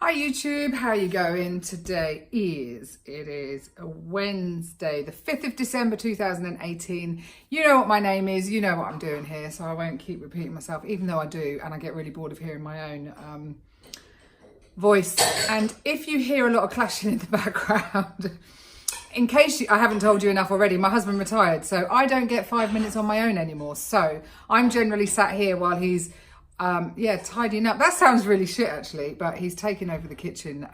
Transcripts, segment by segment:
Hi YouTube, how are you going? Today it is a Wednesday, the 5th of December 2018. You know what my name is, you know what I'm doing here, so I won't keep repeating myself, even though I do, and I get really bored of hearing my own voice. And if you hear a lot of clashing in the background, in case I haven't told you enough already, my husband retired, so I don't get 5 minutes on my own anymore. So I'm generally sat here while he's tidying up. That sounds really shit actually, but he's taking over the kitchen,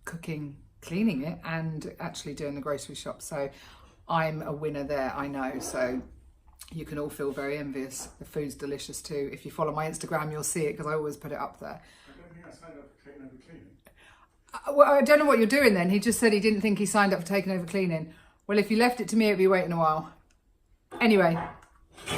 cooking, cleaning it, and actually doing the grocery shop. So I'm a winner there, I know. So you can all feel very envious. The food's delicious too. If you follow my Instagram, you'll see it because I always put it up there. I don't think I signed up for taking over cleaning. Well, I don't know what you're doing then. He just said he didn't think he signed up for taking over cleaning. Well, if you left it to me, it'd be waiting a while. Anyway,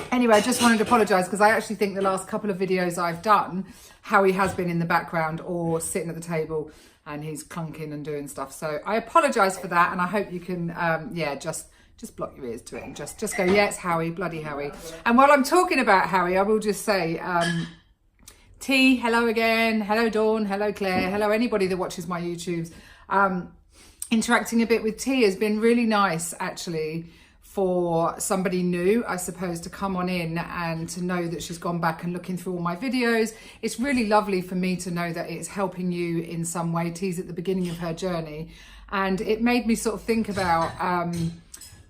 I just wanted to apologise because I actually think the last couple of videos I've done, Howie has been in the background or sitting at the table and he's clunking and doing stuff. So I apologise for that, and I hope you can, just block your ears to it and just go, yeah, it's Howie, bloody Howie. And while I'm talking about Howie, I will just say, T, hello again. Hello, Dawn. Hello, Claire. Hello, anybody that watches my YouTubes. Interacting a bit with T has been really nice, actually, for somebody new, I suppose, to come on in and to know that she's gone back and looking through all my videos. It's really lovely for me to know that it's helping you in some way. T's at the beginning of her journey. And it made me sort of think about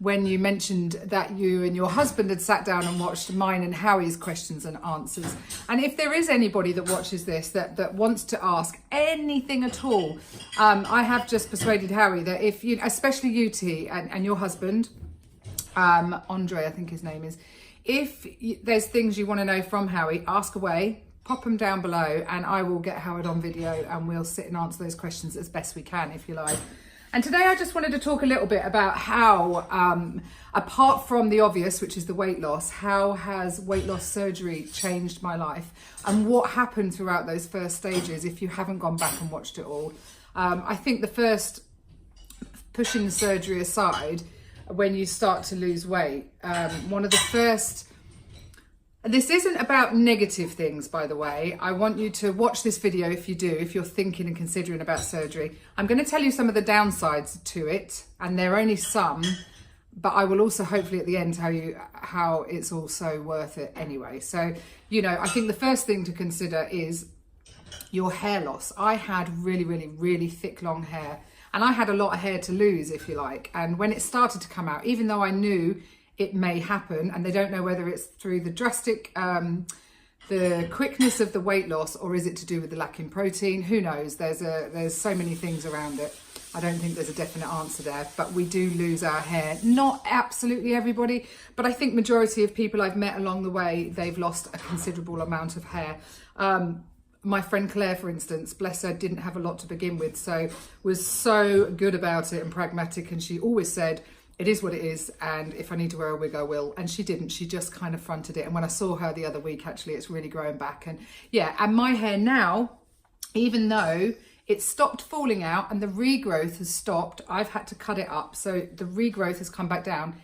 when you mentioned that you and your husband had sat down and watched mine and Howie's questions and answers. And if there is anybody that watches this that wants to ask anything at all, I have just persuaded Howie that if you, especially you, T, and your husband, Andre, I think his name is, if there's things you want to know from Howie, ask away, pop them down below, and I will get Howard on video and we'll sit and answer those questions as best we can, if you like. And today I just wanted to talk a little bit about how, apart from the obvious, which is the weight loss, how has weight loss surgery changed my life and what happened throughout those first stages if you haven't gone back and watched it all. I think the first, pushing the surgery aside, when you start to lose weight, one of the first, this isn't about negative things, by the way. I want you to watch this video if you're thinking and considering about surgery. I'm going to tell you some of the downsides to it, and there are only some, but I will also hopefully at the end tell you how it's also worth it anyway. So, I think the first thing to consider is your hair loss. I had really, really, really thick, long hair. And I had a lot of hair to lose, if you like. And when it started to come out, even though I knew it may happen, and they don't know whether it's through the drastic, the quickness of the weight loss, or is it to do with the lack in protein? Who knows? There's so many things around it. I don't think there's a definite answer there, but we do lose our hair. Not absolutely everybody, but I think majority of people I've met along the way, they've lost a considerable amount of hair. My friend Claire, for instance, bless her, didn't have a lot to begin with, so was so good about it and pragmatic, and she always said, it is what it is, and if I need to wear a wig, I will. And she didn't. She just kind of fronted it. And when I saw her the other week, actually, it's really growing back. And yeah, and my hair now, even though it stopped falling out and the regrowth has stopped, I've had to cut it up. So the regrowth has come back down.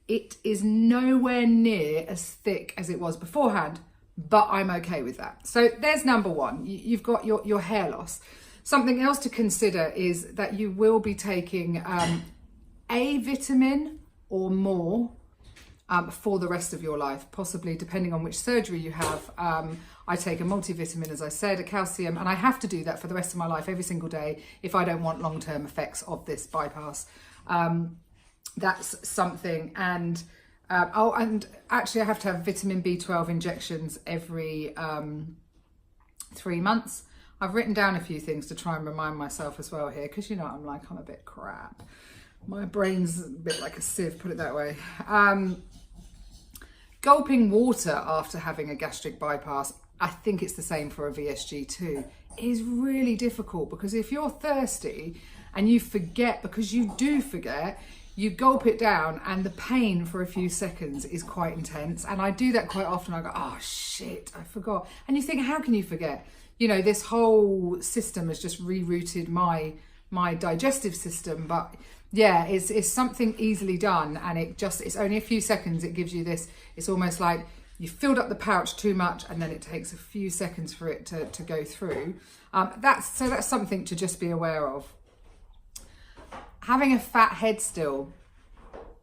It is nowhere near as thick as it was beforehand, but I'm okay with that. So there's number one. You've got your hair loss. Something else to consider is that you will be taking a vitamin or more for the rest of your life, possibly depending on which surgery you have. I take a multivitamin, as I said, a calcium, and I have to do that for the rest of my life every single day if I don't want long-term effects of this bypass. That's something. And and actually I have to have vitamin B12 injections every 3 months. I've written down a few things to try and remind myself as well here, because I'm a bit crap. My brain's a bit like a sieve, put it that way. Gulping water after having a gastric bypass, I think it's the same for a VSG too, is really difficult, because if you're thirsty and you forget, because you do forget, you gulp it down and the pain for a few seconds is quite intense. And I do that quite often. I go, oh shit, I forgot. And you think, how can you forget? This whole system has just rerouted my digestive system. But yeah, it's something easily done, and it's only a few seconds. It gives you this, it's almost like you filled up the pouch too much and then it takes a few seconds for it to go through. That's something to just be aware of. Having a fat head still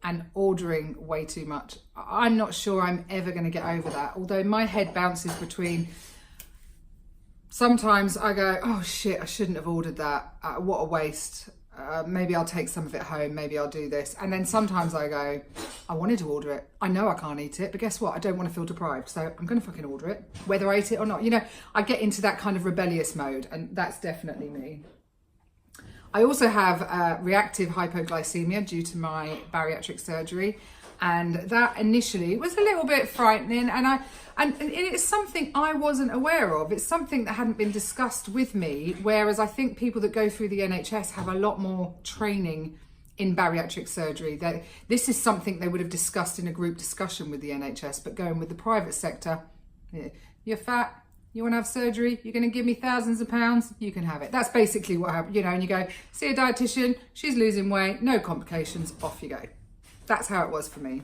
and ordering way too much, I'm not sure I'm ever going to get over that. Although my head bounces between, sometimes I go, oh shit, I shouldn't have ordered that. What a waste. Maybe I'll take some of it home. Maybe I'll do this. And then sometimes I go, I wanted to order it. I know I can't eat it, but guess what? I don't want to feel deprived. So I'm going to fucking order it, whether I eat it or not. You know, I get into that kind of rebellious mode, and that's definitely me. I also have reactive hypoglycemia due to my bariatric surgery. And that initially was a little bit frightening, and it's something I wasn't aware of. It's something that hadn't been discussed with me, whereas I think people that go through the NHS have a lot more training in bariatric surgery. This is something they would have discussed in a group discussion with the NHS, but going with the private sector, you're fat, you want to have surgery, you're going to give me thousands of pounds, you can have it. That's basically what happened, you know, and you go, see a dietitian, she's losing weight, no complications, off you go. That's how it was for me.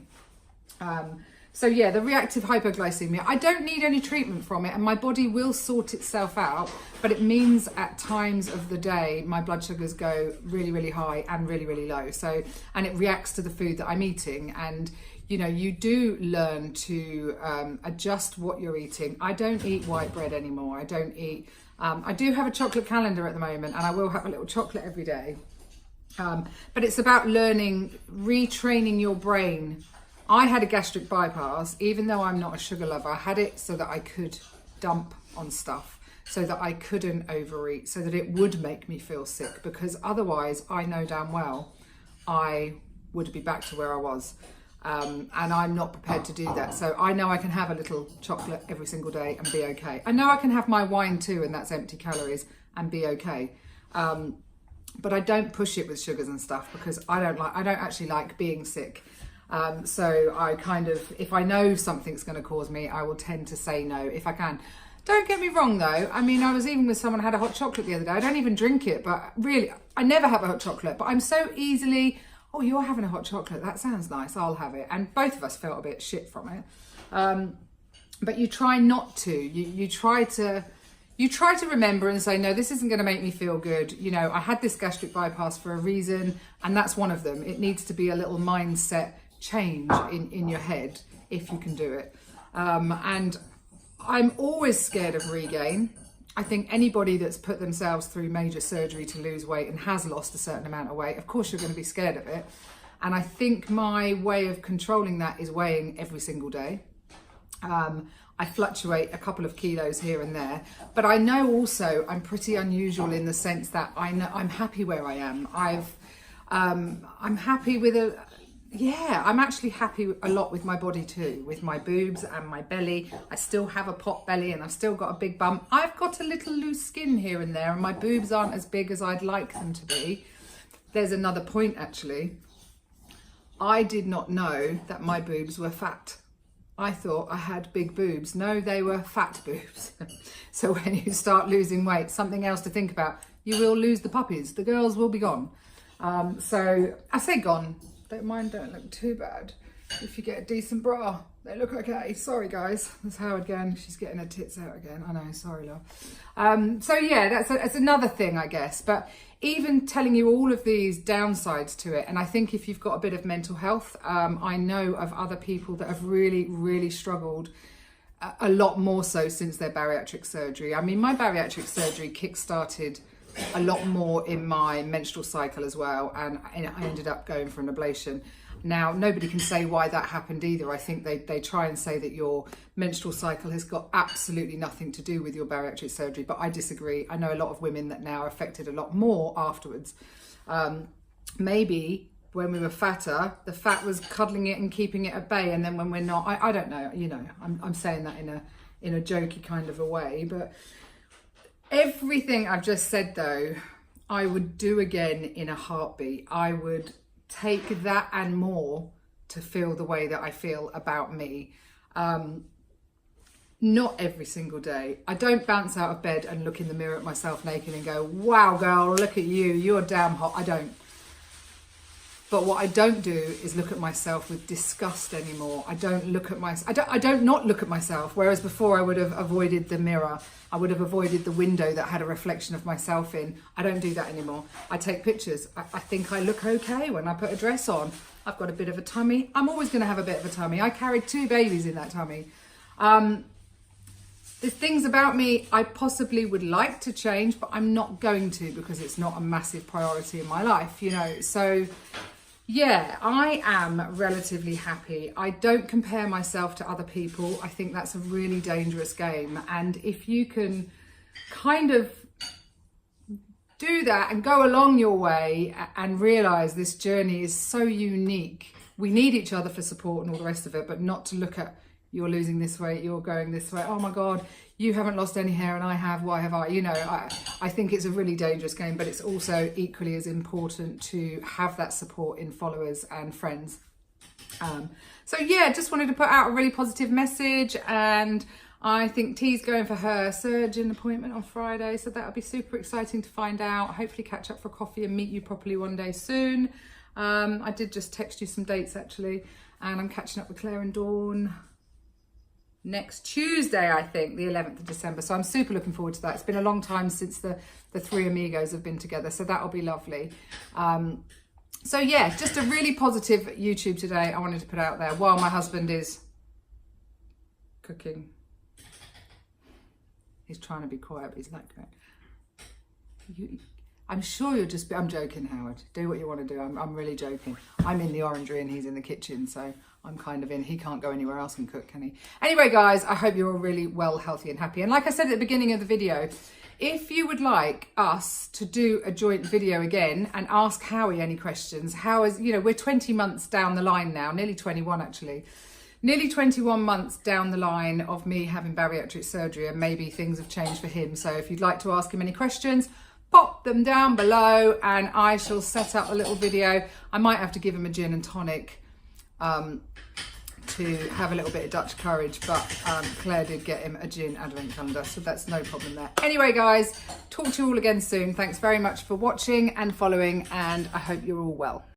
So yeah, the reactive hypoglycemia, I don't need any treatment from it and my body will sort itself out, but it means at times of the day, my blood sugars go really, really high and really, really low. So, and it reacts to the food that I'm eating. And, you know, you do learn to adjust what you're eating. I don't eat white bread anymore. I don't eat, I do have a chocolate calendar at the moment, and I will have a little chocolate every day. But it's about learning, retraining your brain. I had a gastric bypass, even though I'm not a sugar lover. I had it so that I could dump on stuff, so that I couldn't overeat, so that it would make me feel sick, because otherwise I know damn well I would be back to where I was. And I'm not prepared to do that. So I know I can have a little chocolate every single day and be okay. I know I can have my wine too, and that's empty calories, and be okay. But I don't push it with sugars and stuff, because I don't actually like being sick. So I kind of, if I know something's going to cause me, I will tend to say no if I can. Don't get me wrong though. I mean, I was even with someone who had a hot chocolate the other day. I don't even drink it, but really, I never have a hot chocolate, but I'm so easily, oh, you're having a hot chocolate. That sounds nice. I'll have it. And both of us felt a bit shit from it. But you try not to, you try to remember and say, no, this isn't going to make me feel good. You know, I had this gastric bypass for a reason, and that's one of them. It needs to be a little mindset change in your head, if you can do it. And I'm always scared of regain. I think anybody that's put themselves through major surgery to lose weight and has lost a certain amount of weight, of course you're going to be scared of it. And I think my way of controlling that is weighing every single day. I fluctuate a couple of kilos here and there, but I know also I'm pretty unusual in the sense that I know I'm happy where I am. I'm happy with I'm actually happy a lot with my body too, with my boobs and my belly. I still have a pot belly and I've still got a big bum. I've got a little loose skin here and there, and my boobs aren't as big as I'd like them to be. There's another point actually. I did not know that my boobs were fat. I thought I had big boobs. No, they were fat boobs. So when you start losing weight, something else to think about, you will lose the puppies. The girls will be gone. So I say gone. Mine don't look too bad. If you get a decent bra, they look okay. Sorry guys, that's Howard again. She's getting her tits out again. I know, sorry love. So yeah, that's another thing I guess. But even telling you all of these downsides to it, and I think if you've got a bit of mental health, I know of other people that have really, really struggled a lot more so since their bariatric surgery. I mean, my bariatric surgery kick-started a lot more in my menstrual cycle as well, and I ended up going for an ablation. Now, nobody can say why that happened either. I think they try and say that your menstrual cycle has got absolutely nothing to do with your bariatric surgery, but I disagree. I know a lot of women that now are affected a lot more afterwards. Maybe when we were fatter, the fat was cuddling it and keeping it at bay, and then when we're not, I don't know, you know, I'm saying that in a jokey kind of a way, but everything I've just said though, I would do again in a heartbeat. I would take that and more to feel the way that I feel about me. Not every single day. I don't bounce out of bed and look in the mirror at myself naked and go, wow girl, look at you, you're damn hot. I don't. But what I don't do is look at myself with disgust anymore. I don't look at I don't not look at myself. Whereas before I would have avoided the mirror. I would have avoided the window that had a reflection of myself in. I don't do that anymore. I take pictures. I think I look okay when I put a dress on. I've got a bit of a tummy. I'm always going to have a bit of a tummy. I carried 2 babies in that tummy. There's things about me I possibly would like to change, but I'm not going to because it's not a massive priority in my life, you know. So yeah, I am relatively happy. I don't compare myself to other people. I think that's a really dangerous game. And if you can kind of do that and go along your way and realize this journey is so unique. We need each other for support and all the rest of it, but not to look at you're losing this weight, you're going this way. Oh my God, you haven't lost any hair and I have, why have I? You know, I think it's a really dangerous game, but it's also equally as important to have that support in followers and friends. So yeah, just wanted to put out a really positive message, and I think T's going for her surgeon appointment on Friday, so that'll be super exciting to find out. Hopefully catch up for coffee and meet you properly one day soon. I did just text you some dates actually, and I'm catching up with Claire and Dawn next Tuesday, I think, the 11th of December. So I'm super looking forward to that. It's been a long time since the 3 amigos have been together, so that'll be lovely. So yeah, just a really positive YouTube today I wanted to put out there while my husband is cooking. He's trying to be quiet, but he's not going. I'm sure you're just, I'm joking, Howard. Do what you want to do. I'm really joking. I'm in the orangery and he's in the kitchen, so I'm kind of in. He can't go anywhere else and cook, can he? Anyway, guys, I hope you're all really well, healthy and happy. And like I said at the beginning of the video, if you would like us to do a joint video again and ask Howie any questions, how is, you know, we're 20 months down the line now, nearly 21 actually. Nearly 21 months down the line of me having bariatric surgery, and maybe things have changed for him. So if you'd like to ask him any questions, pop them down below and I shall set up a little video. I might have to give him a gin and tonic to have a little bit of Dutch courage, but Claire did get him a gin advent calendar, so that's no problem there. Anyway, guys, talk to you all again soon. Thanks very much for watching and following, and I hope you're all well.